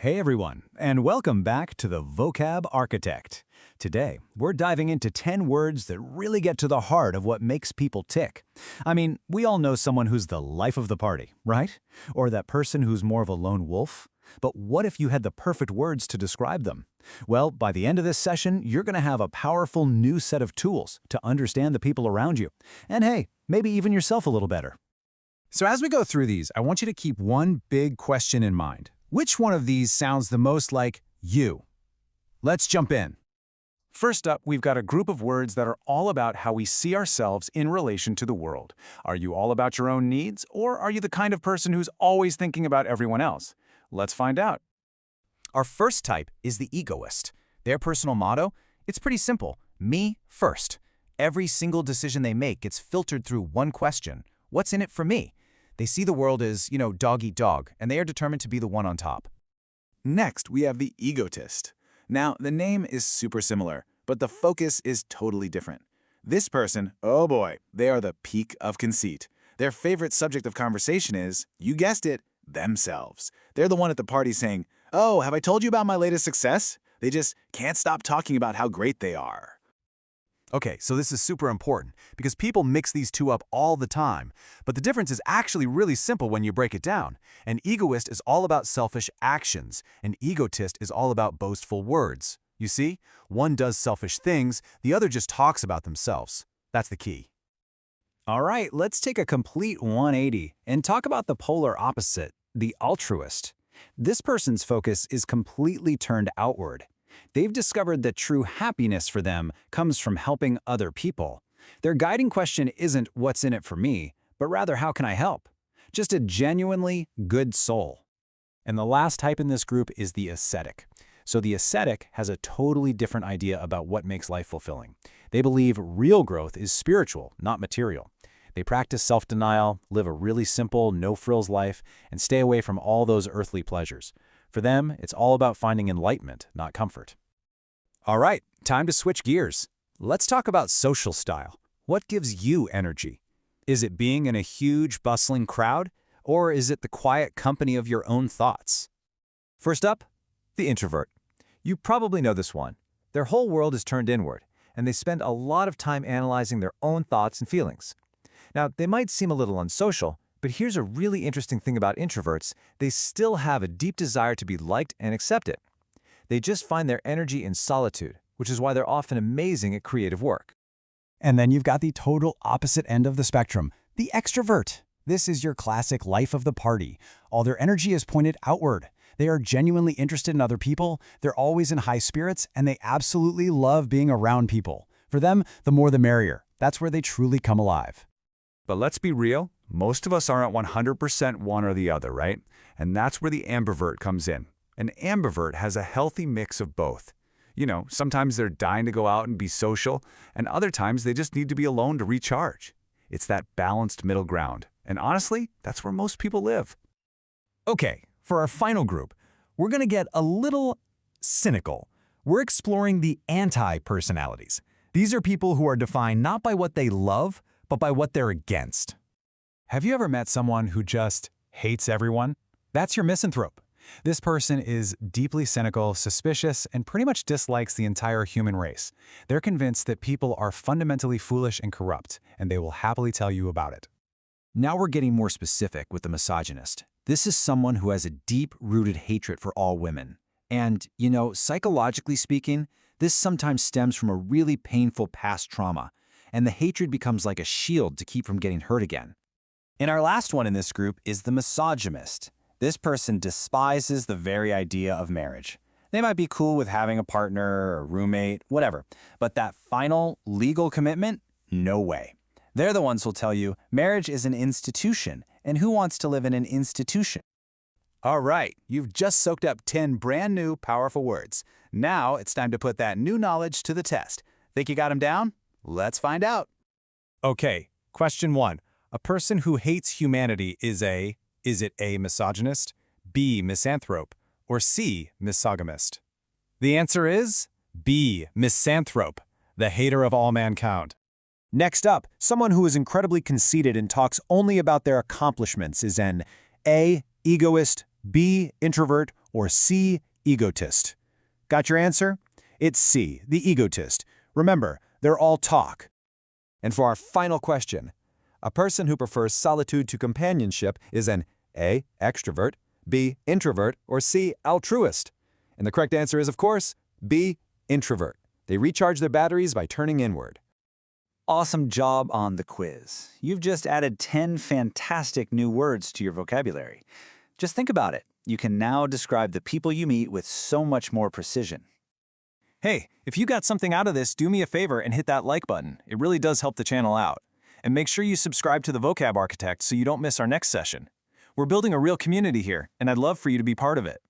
Hey everyone, and welcome back to the Vocab Architect. Today, we're diving into 10 words that really get to the heart of what makes people tick. I mean, we all know someone who's the life of the party, right? Or that person who's more of a lone wolf. But what if you had the perfect words to describe them? Well, by the end of this session, you're going to have a powerful new set of tools to understand the people around you. And hey, maybe even yourself a little better. So as we go through these, I want you to keep one big question in mind. Which one of these sounds the most like you? Let's jump in. First up, we've got a group of words that are all about how we see ourselves in relation to the world. Are you all about your own needs, or are you the kind of person who's always thinking about everyone else? Let's find out. Our first type is the egoist. Their personal motto? It's pretty simple. Me first. Every single decision they make gets filtered through one question. What's in it for me? They see the world as, dog eat dog, and they are determined to be the one on top. Next, we have the egotist. Now, the name is super similar, but the focus is totally different. This person, oh boy, they are the peak of conceit. Their favorite subject of conversation is, you guessed it, themselves. They're the one at the party saying, "Oh, have I told you about my latest success?" They just can't stop talking about how great they are. Okay, so this is super important because people mix these two up all the time. But the difference is actually really simple when you break it down. An egoist is all about selfish actions. An egotist is all about boastful words. You see, one does selfish things, the other just talks about themselves. That's the key. All right, let's take a complete 180 and talk about the polar opposite, the altruist. This person's focus is completely turned outward. They've discovered that true happiness for them comes from helping other people. Their guiding question isn't what's in it for me, but rather how can I help? Just a genuinely good soul. And the last type in this group is the ascetic. So the ascetic has a totally different idea about what makes life fulfilling. They believe real growth is spiritual, not material. They practice self-denial, live a really simple, no-frills life, and stay away from all those earthly pleasures. For them, it's all about finding enlightenment, not comfort. All right, time to switch gears. Let's talk about social style. What gives you energy? Is it being in a huge, bustling crowd, or is it the quiet company of your own thoughts? First up, the introvert. You probably know this one. Their whole world is turned inward, and they spend a lot of time analyzing their own thoughts and feelings. Now, they might seem a little unsocial, but here's a really interesting thing about introverts. They still have a deep desire to be liked and accepted. They just find their energy in solitude, which is why they're often amazing at creative work. And then you've got the total opposite end of the spectrum, the extrovert. This is your classic life of the party. All their energy is pointed outward. They are genuinely interested in other people, they're always in high spirits, and they absolutely love being around people. For them, the more the merrier. That's where they truly come alive. But let's be real, most of us aren't 100% one or the other, right? And that's where the ambivert comes in. An ambivert has a healthy mix of both. Sometimes they're dying to go out and be social, and other times they just need to be alone to recharge. It's that balanced middle ground. And honestly, that's where most people live. Okay, for our final group, we're going to get a little cynical. We're exploring the anti-personalities. These are people who are defined not by what they love, but by what they're against. Have you ever met someone who just hates everyone? That's your misanthrope. This person is deeply cynical, suspicious, and pretty much dislikes the entire human race. They're convinced that people are fundamentally foolish and corrupt, and they will happily tell you about it. Now we're getting more specific with the misogynist. This is someone who has a deep-rooted hatred for all women. And, psychologically speaking, this sometimes stems from a really painful past trauma, and the hatred becomes like a shield to keep from getting hurt again. And our last one in this group is the misogynist. This person despises the very idea of marriage. They might be cool with having a partner or a roommate, whatever, but that final legal commitment? No way. They're the ones who'll tell you marriage is an institution, and who wants to live in an institution? All right, you've just soaked up 10 brand new, powerful words. Now it's time to put that new knowledge to the test. Think you got them down? Let's find out. Okay, question 1. A person who hates humanity is it A, misogynist, B, misanthrope, or C, misogamist? The answer is B, misanthrope, the hater of all mankind. Next up, someone who is incredibly conceited and talks only about their accomplishments is an A, egoist, B, introvert, or C, egotist? Got your answer? It's C, the egotist. Remember, they're all talk. And for our final question, a person who prefers solitude to companionship is an A, extrovert, B, introvert, or C, altruist. And the correct answer is, of course, B, introvert. They recharge their batteries by turning inward. Awesome job on the quiz. You've just added 10 fantastic new words to your vocabulary. Just think about it. You can now describe the people you meet with so much more precision. Hey, if you got something out of this, do me a favor and hit that like button. It really does help the channel out. And make sure you subscribe to the Vocab Architect so you don't miss our next session. We're building a real community here, and I'd love for you to be part of it.